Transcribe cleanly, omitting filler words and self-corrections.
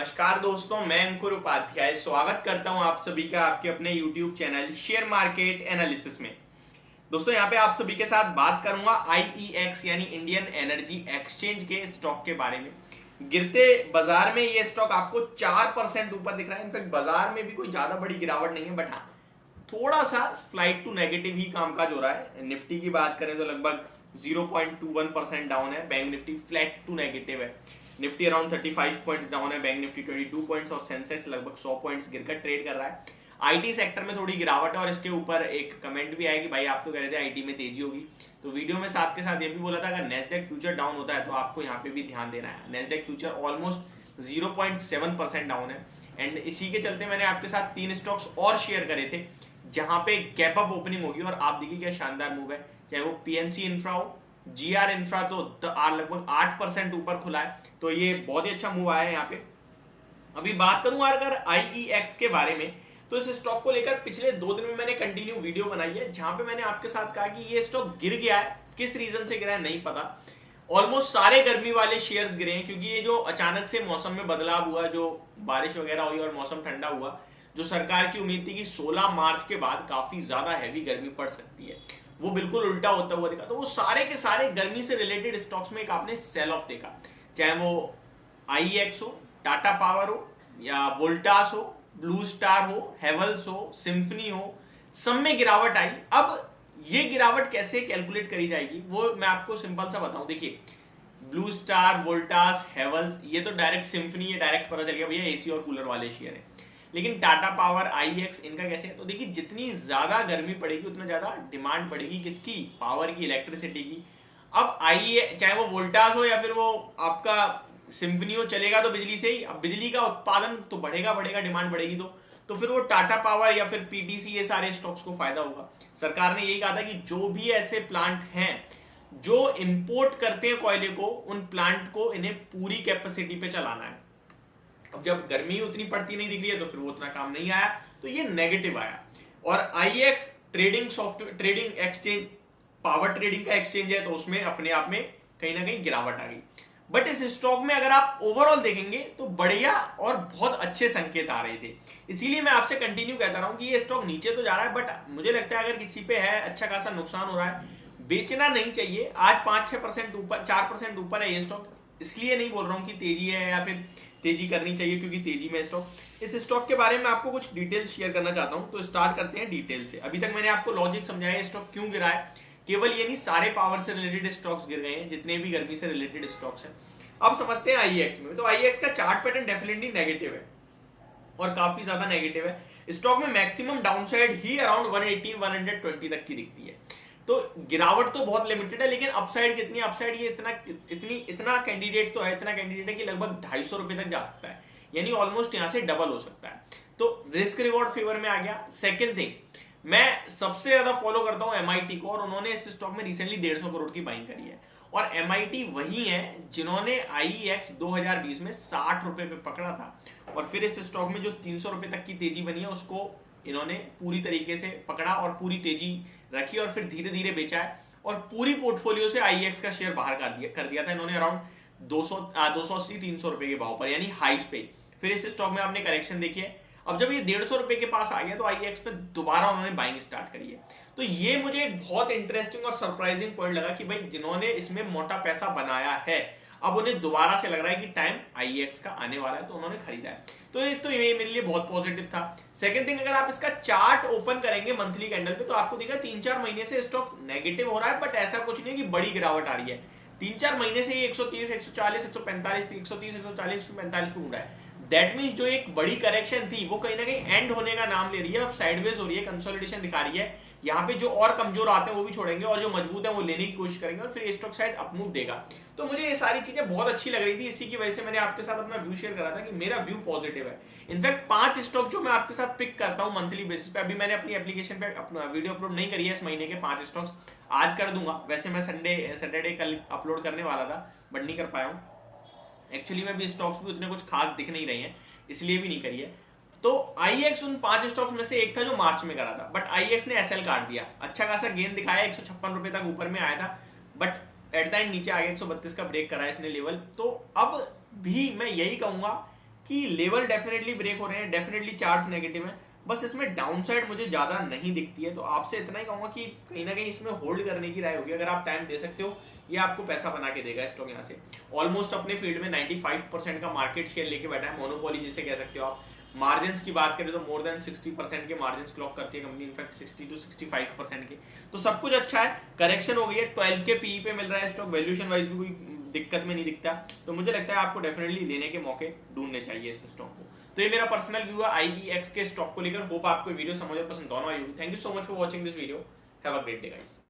नमस्कार दोस्तों, मैं अंकुर उपाध्याय स्वागत करता हूं आप सभी का आपके अपने YouTube channel share market analysis में। दोस्तों यहाँ पे आप सभी के साथ बात करूंगा IEX यानी इंडियन एनर्जी एक्सचेंज के स्टॉक के बारे में। गिरते बाजार में ये स्टॉक आपको 4% ऊपर दिख रहा है। इनफैक्ट बाजार में भी कोई ज्यादा बड़ी गिरावट नहीं है, बट हाँ थोड़ा सा फ्लाइट टू नेगेटिव ही कामकाज हो रहा है। निफ्टी की बात करें तो लगभग 0.21% डाउन है, bank nifty flat to negative है। निफ्टी अराउंड 35 पॉइंट्स डाउन है, बैंक निफ्टी 22 पॉइंट्स और सेंसेक्स लगभग 100 पॉइंट्स गिरकर ट्रेड कर रहा है। आईटी सेक्टर में थोड़ी गिरावट है और इसके ऊपर एक कमेंट भी आया कि भाई आप तो कह रहे थे आईटी में तेजी होगी, तो वीडियो में साथ के साथ ये भी बोला था अगर नेस्डेक फ्यूचर डाउन होता है तो आपको यहाँ पे भी ध्यान देना है। नेस्डेक फ्यूचर ऑलमोस्ट 0.7% डाउन है एंड इसी के चलते मैंने आपके साथ 3 स्टॉक्स और शेयर करे थे जहां पे गैप अप ओपनिंग होगी और आप देखिए क्या शानदार मूव है। चाहे वो पीएनसी इंफ्रा हो, जीआर इंफ्रा तो लगभग 8% ऊपर खुला है, तो ये बहुत ही अच्छा मूव आया है यहाँ पे। अभी बात करूं अगर IEX के बारे में, तो इस स्टॉक को लेकर पिछले 2 दिन में मैंने कंटिन्यू वीडियो बनाई है जहां पे मैंने आपके साथ कहा कि ये स्टॉक गिर गया है। किस रीजन से गिरा है नहीं पता। ऑलमोस्ट सारे गर्मी वाले शेयर्स गिरे हैं क्योंकि ये जो अचानक से मौसम में बदलाव हुआ, जो बारिश वगैरह हुई और मौसम ठंडा हुआ, जो सरकार की उम्मीद थी कि 16 मार्च के बाद काफी ज्यादा हैवी गर्मी पड़ सकती है, वो बिल्कुल उल्टा होता हुआ दिखा। तो वो सारे के सारे गर्मी से रिलेटेड स्टॉक्स में एक आपने सेल ऑफ देखा, चाहे वो IEX हो, टाटा पावर हो या वोल्टास हो, ब्लू स्टार हो, हेवल्स हो, सिम्फनी हो, सब में गिरावट आई। अब ये गिरावट कैसे कैलकुलेट करी जाएगी वो मैं आपको सिंपल सा बताऊं। देखिए ब्लू स्टार, वोल्टास, हेवल्स, ये तो डायरेक्ट सिम्फनी, ये डायरेक्ट पता चल गया भैया एसी और कूलर वाले शेयर है। लेकिन टाटा पावर, IEX इनका कैसे है? तो देखिए जितनी ज्यादा गर्मी पड़ेगी उतना ज्यादा डिमांड पड़ेगी किसकी? पावर की, इलेक्ट्रिसिटी की। अब IEX चाहे वो वोल्टास हो या फिर वो आपका सिम्फनी हो, चलेगा तो बिजली से ही। अब बिजली का उत्पादन तो बढ़ेगा, डिमांड बढ़ेगी तो फिर वो टाटा पावर या फिर PTC ये सारे स्टॉक्स को फायदा होगा। सरकार ने यही कहा था कि जो भी ऐसे प्लांट हैं जो इंपोर्ट करते हैं कोयले को, उन प्लांट को इन्हें पूरी कैपेसिटी पे चलाना है। अब जब गर्मी उतनी पड़ती नहीं दिख रही है तो फिर वो उतना काम नहीं आया, तो ये नेगेटिव आया। और IEX trading software, trading exchange, power trading का एक्सचेंज है, तो उसमें अपने आप में कहीं ना कहीं गिरावट आ गई। बट इस स्टॉक में अगर आप ओवरऑल देखेंगे तो बढ़िया और बहुत अच्छे संकेत आ रहे थे। इसीलिए मैं आपसे कंटिन्यू कहता रहा हूं कि ये स्टॉक नीचे तो जा रहा है, बट मुझे लगता है अगर किसी पे है अच्छा खासा नुकसान हो रहा है, बेचना नहीं चाहिए। आज 5-6% ऊपर, 4% ऊपर है ये स्टॉक। इसलिए नहीं बोल रहा हूं कि तेजी है या फिर तेजी करनी चाहिए क्योंकि तेजी में स्टॉक। इस स्टॉक के बारे में आपको कुछ डिटेल्स शेयर करना चाहता हूं, तो स्टार्ट करते हैं डिटेल से। अभी तक मैंने आपको लॉजिक समझाया स्टॉक क्यों गिरा है। केवल ये नहीं, सारे पावर से रिलेटेड स्टॉक्स गिर गए हैं, जितने भी गर्मी से रिलेटेड स्टॉक्स हैं। अब समझते हैं IEX में। तो IEX का चार्ट पैटर्न डेफिनेटली नेगेटिव है और काफी ज्यादा नेगेटिव है। स्टॉक में मैक्सिमम डाउनसाइड ही अराउंड 118-120 तक की दिखती है। तो गिरावट तो बहुत लिमिटेड है, लेकिन अपसाइड कितनी? अपसाइड ये इतना कैंडिडेट तो है, इतना कैंडिडेट है कि लगभग 250 रुपए तक जा सकता है, यानी ऑलमोस्ट यहां से डबल हो सकता है। तो रिस्क रिवॉर्ड फेवर में आ गया। सेकंड थिंग, मैं सबसे ज्यादा फॉलो करता हूं MIT को, और उन्होंने इस स्टॉक में रिसेंटली 150 करोड़ की बाइंग करी है। और MIT वही है जिन्होंने IEX 2020 में 60 रुपए पे पकड़ा था, और फिर इस स्टॉक में जो 300 रुपए तक की तेजी बनी है उसको इन्होंने पूरी तरीके से पकड़ा और पूरी तेजी रखी और फिर धीरे धीरे बेचा है। और पूरी पोर्टफोलियो से IEX का शेयर बाहर कर दिया था इन्होंने अराउंड 280-300 रुपए के भाव पर, यानी हाइस पे। फिर इस स्टॉक में आपने करेक्शन देखी है। अब जब ये 150 रुपए के पास आ गया तो IEX पे दोबारा उन्होंने बाइंग स्टार्ट करी है। तो ये मुझे एक बहुत इंटरेस्टिंग और सरप्राइजिंग पॉइंट लगा कि भाई जिन्होंने इसमें मोटा पैसा बनाया है, अब उन्हें दोबारा से लग रहा है कि टाइम IEX का आने वाला है, तो उन्होंने खरीदा है। तो ये मेरे लिए बहुत पॉजिटिव था। सेकंड थिंग, अगर आप इसका चार्ट ओपन करेंगे मंथली कैंडल पे, तो आपको दिखेगा 3-4 महीने से स्टॉक नेगेटिव हो रहा है, बट ऐसा कुछ नहीं है कि बड़ी गिरावट आ रही है। 3-4 महीने से 130, 140, 145, 130, 140, 145 पे उड़ा है। दैट मीन्स जो एक बड़ी करेक्शन थी वो कहीं ना कहीं एंड होने का नाम ले रही है, अब साइडवेज हो रही है, कंसोलिडेशन दिखा रही है। यहाँ पे जो और कमजोर आते हैं वो भी छोड़ेंगे और जो मजबूत है वो लेने की कोशिश करेंगे, और फिर स्टॉक शायद अपमूव देगा। तो मुझे ये सारी चीजें बहुत अच्छी लग रही थी, इसी की वजह से मैंने आपके साथ अपना व्यू शेयर करा था कि मेरा व्यू पॉजिटिव है। इनफैक्ट 5 स्टॉक जो मैं आपके साथ पिक करता हूं मंथली बेसिस पे, अभी मैंने अपनी एप्लीकेशन पे अपना वीडियो अपलोड नहीं करी है इस महीने के 5 स्टॉक्स, आज कर दूंगा। वैसे मैं सैटरडे कल अपलोड करने वाला था, बट नहीं कर पाया हूं। एक्चुअली में भी स्टॉक्स भी उतने कुछ खास दिख नहीं रहे हैं, इसलिए भी नहीं करी है। तो IEX उन 5 स्टॉक्स में से एक था जो मार्च में करा था, बट IEX ने SL काट दिया। अच्छा खासा गेन दिखाया, 156 रुपए तक ऊपर में आया था, बट एट द एंड नीचे आ गया, 132 का ब्रेक करा इसने लेवल। तो अब भी मैं यही कहूंगा कि लेवल डेफिनेटली ब्रेक हो रहे हैं, डेफिनेटली चार्ट्स नेगेटिव है, बस इसमें डाउनसाइड मुझे ज्यादा नहीं दिखती है। तो आपसे इतना ही कहूंगा कि कहीं ना कहीं इसमें होल्ड करने की राय होगी, अगर आप टाइम दे सकते हो ये आपको पैसा बना के देगा स्टॉक। यहाँ से ऑलमोस्ट अपने फील्ड में 95% का मार्केट शेयर लेके बैठा है, मोनोपोली जिसे कह सकते हो आप। मार्जिन्स की बात करें तो मोर देन 60% के मार्जिन्स क्लॉक करती है कंपनी, इनफैक्ट 60 to 65% के। तो सब कुछ अच्छा है, करेक्शन हो गई है, 12 के पीई पे मिल रहा है स्टॉक, वैल्यूएशन वाइज भी कोई दिक्कत में नहीं दिखता। तो मुझे लगता है आपको डेफिनेटली लेने के मौके ढूंढने चाहिए इस स्टॉक को। तो ये मेरा पर्सनल व्यू है IEX के स्टॉक को लेकर। होप आपको वीडियो समझ और पसंद दोनों आई होगी। Thank you so much for watching this video. Have a great day guys.